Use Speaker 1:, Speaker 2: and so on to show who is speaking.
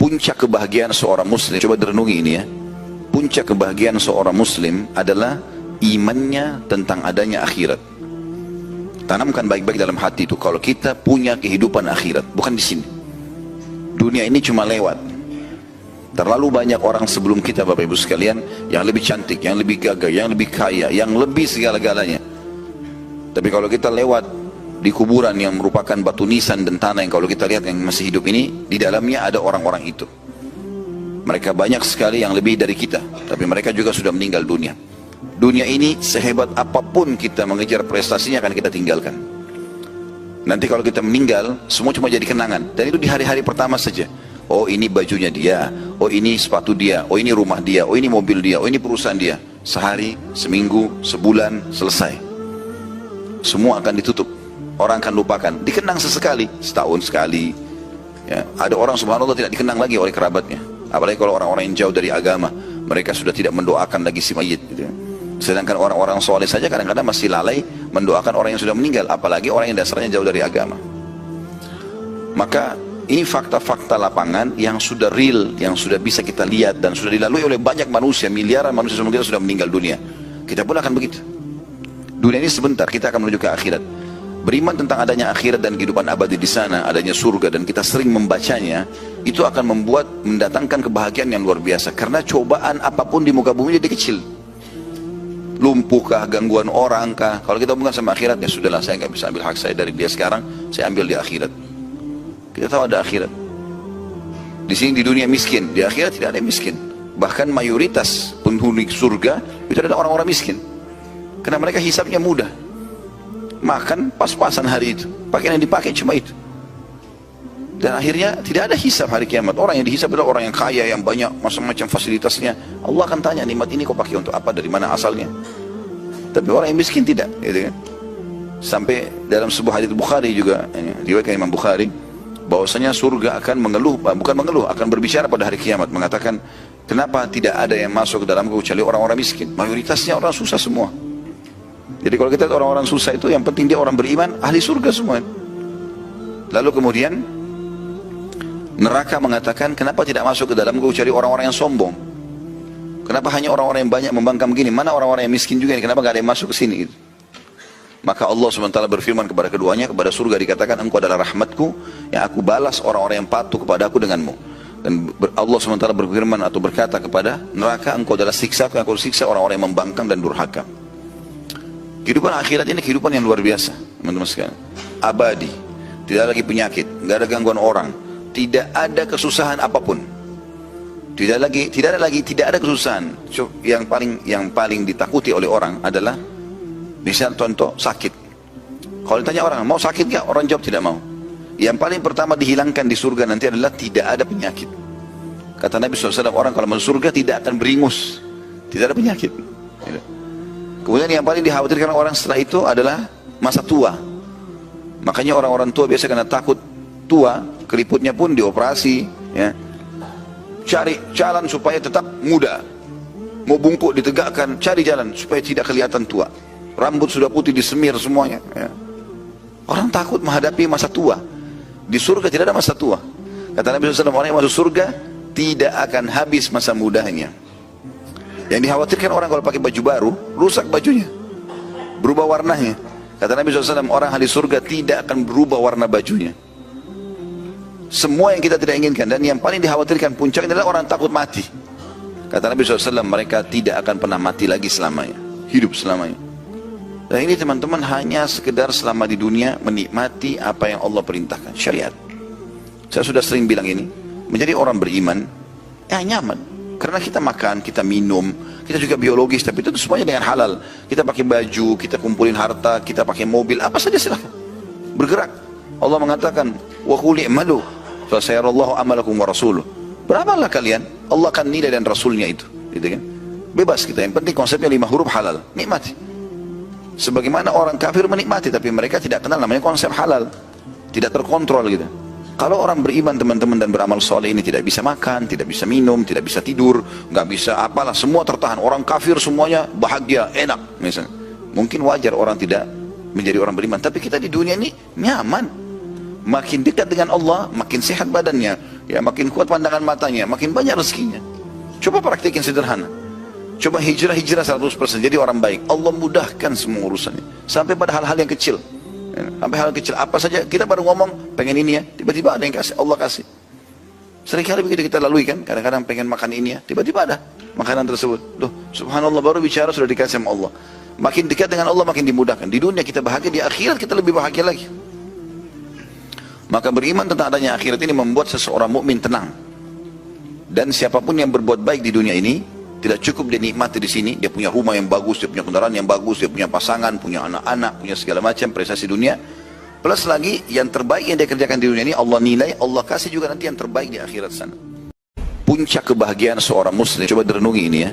Speaker 1: puncak kebahagiaan seorang muslim, coba direnungi ini ya, puncak kebahagiaan seorang muslim adalah imannya tentang adanya akhirat. Tanamkan baik-baik dalam hati itu, kalau kita punya kehidupan akhirat, bukan di sini. Dunia ini cuma lewat. Terlalu banyak orang sebelum kita, Bapak Ibu sekalian, yang lebih cantik, yang lebih gagah, yang lebih kaya, yang lebih segala-galanya. Tapi kalau kita lewat di kuburan yang merupakan batu nisan dan tanah yang kalau kita lihat yang masih hidup ini, di dalamnya ada orang-orang itu. Mereka banyak sekali yang lebih dari kita, tapi mereka juga sudah meninggal dunia. Dunia ini sehebat apapun kita mengejar prestasinya akan kita tinggalkan. Nanti kalau kita meninggal, semua cuma jadi kenangan. Dan itu di hari-hari pertama saja. Oh ini bajunya dia, oh ini sepatu dia, oh ini rumah dia, oh ini mobil dia, oh ini perusahaan dia. Sehari, seminggu, sebulan, selesai. Semua akan ditutup. Orang akan lupakan. Dikenang sesekali, setahun sekali. Ya, ada orang subhanallah tidak dikenang lagi oleh kerabatnya. Apalagi kalau orang-orang yang jauh dari agama, mereka sudah tidak mendoakan lagi si mayit. Gitu ya. Sedangkan orang-orang soleh saja kadang-kadang masih lalai mendoakan orang yang sudah meninggal, apalagi orang yang dasarnya jauh dari agama. Maka ini fakta-fakta lapangan yang sudah real, yang sudah bisa kita lihat dan sudah dilalui oleh banyak manusia, miliaran manusia sebelum kita sudah meninggal dunia. Kita pun akan begitu. Dunia ini sebentar, kita akan menuju ke akhirat. Beriman tentang adanya akhirat dan kehidupan abadi di sana, adanya surga, dan kita sering membacanya, itu akan mendatangkan kebahagiaan yang luar biasa. Karena cobaan apapun di muka bumi jadi kecil. Lumpuhkah, gangguan orang kah, kalau kita hubungkan sama akhirat, ya sudahlah, saya nggak bisa ambil hak saya dari dia sekarang, saya ambil di akhirat. Kita tahu ada akhirat. Di sini di dunia miskin, di akhirat tidak ada yang miskin. Bahkan mayoritas penghuni surga itu adalah orang-orang miskin, karena mereka hisabnya mudah. Makan pas-pasan hari itu, pakaian yang dipakai cuma itu. Dan akhirnya tidak ada hisab hari kiamat. Orang yang dihisab adalah orang yang kaya, yang banyak macam-macam fasilitasnya. Allah akan tanya, nikmat ini kau pakai untuk apa, dari mana asalnya. Tapi orang yang miskin tidak, gitu kan. Sampai dalam sebuah hadits Bukhari juga, riwayat Imam Bukhari, bahwasanya surga akan mengeluh, bukan mengeluh, akan berbicara pada hari kiamat, mengatakan, kenapa tidak ada yang masuk ke dalamku kecuali orang-orang miskin? Mayoritasnya orang susah semua. Jadi kalau kita lihat orang-orang susah itu, yang penting dia orang beriman, ahli surga semua. Lalu kemudian neraka mengatakan, kenapa tidak masuk ke dalamku kecuali orang-orang yang sombong? Kenapa hanya orang-orang yang banyak membangkang begini? Mana orang-orang yang miskin juga ini? Kenapa gak ada yang masuk ke sini? Gitu. Maka Allah SWT berfirman kepada keduanya, kepada surga dikatakan, engkau adalah rahmatku yang aku balas orang-orang yang patuh kepada aku denganmu. Dan Allah SWT berfirman atau berkata kepada neraka, engkau adalah siksaku yang aku siksa orang-orang yang membangkang dan durhaka. Kehidupan akhirat ini kehidupan yang luar biasa, teman-teman sekalian. Abadi, tidak lagi penyakit, nggak ada gangguan orang, tidak ada kesusahan apapun, tidak ada kesusahan. Yang paling ditakuti oleh orang adalah, misal contoh sakit. Kalau ditanya orang mau sakit nggak, orang jawab tidak mau. Yang paling pertama dihilangkan di surga nanti adalah tidak ada penyakit. Kata Nabi SAW, orang kalau masuk surga tidak akan beringus, tidak ada penyakit. Kemudian yang paling dikhawatirkan orang setelah itu adalah masa tua. Makanya orang-orang tua biasa karena takut tua, keriputnya pun dioperasi, ya. Cari jalan supaya tetap muda. Mau bungkuk ditegakkan, cari jalan supaya tidak kelihatan tua. Rambut sudah putih disemir semuanya, ya. Orang takut menghadapi masa tua. Di surga tidak ada masa tua. Kata Nabi SAW, orang yang masuk surga tidak akan habis masa mudanya. Yang dikhawatirkan orang kalau pakai baju baru, rusak bajunya, berubah warnanya. Kata Nabi SAW, orang ahli surga tidak akan berubah warna bajunya. Semua yang kita tidak inginkan, dan yang paling dikhawatirkan puncaknya adalah orang takut mati. Kata Nabi SAW, mereka tidak akan pernah mati lagi selamanya, hidup selamanya. Dan ini teman-teman hanya sekedar selama di dunia menikmati apa yang Allah perintahkan, syariat. Saya sudah sering bilang ini, menjadi orang beriman, ya nyaman. Karena kita makan, kita minum, kita juga biologis, tapi itu semuanya dengan halal. Kita pakai baju, kita kumpulin harta, kita pakai mobil, apa saja silahkan. Bergerak. Allah mengatakan, wa qul i'malu fa sayarallahu amalakum wa rasuluh. Beramallah kalian, Allah akan nilai dan rasulnya itu, gitu kan? Bebas kita, yang penting konsepnya 5 huruf halal, nikmati. Sebagaimana orang kafir menikmati, tapi mereka tidak kenal namanya konsep halal, tidak terkontrol gitu. Kalau orang beriman teman-teman dan beramal soleh ini tidak bisa makan, tidak bisa minum, tidak bisa tidur, nggak bisa apalah, semua tertahan. Orang kafir semuanya bahagia, enak misalnya. Mungkin wajar orang tidak menjadi orang beriman, tapi kita di dunia ini nyaman. Makin dekat dengan Allah, makin sehat badannya, ya makin kuat pandangan matanya, makin banyak rezekinya. Coba praktikin sederhana. Coba hijrah 100%, jadi orang baik. Allah mudahkan semua urusannya. Sampai pada hal-hal yang kecil. Sampai hal kecil apa saja, kita baru ngomong, pengen ini ya, tiba-tiba ada yang kasih, Allah kasih. Seringkali begitu kita lalui kan, kadang-kadang pengen makan ini ya, tiba-tiba ada makanan tersebut. Loh, subhanallah, baru bicara sudah dikasih sama Allah. Makin dekat dengan Allah, makin dimudahkan. Di dunia kita bahagia, di akhirat kita lebih bahagia lagi. Maka beriman tentang adanya akhirat ini membuat seseorang mukmin tenang. Dan siapapun yang berbuat baik di dunia ini, tidak cukup dia nikmati di sini, dia punya rumah yang bagus, dia punya kendaraan yang bagus, dia punya pasangan, punya anak-anak, punya segala macam prestasi dunia. Plus lagi yang terbaik yang dia kerjakan di dunia ini Allah nilai, Allah kasih juga nanti yang terbaik di akhirat sana. Puncak kebahagiaan seorang muslim, coba direnungi ini ya.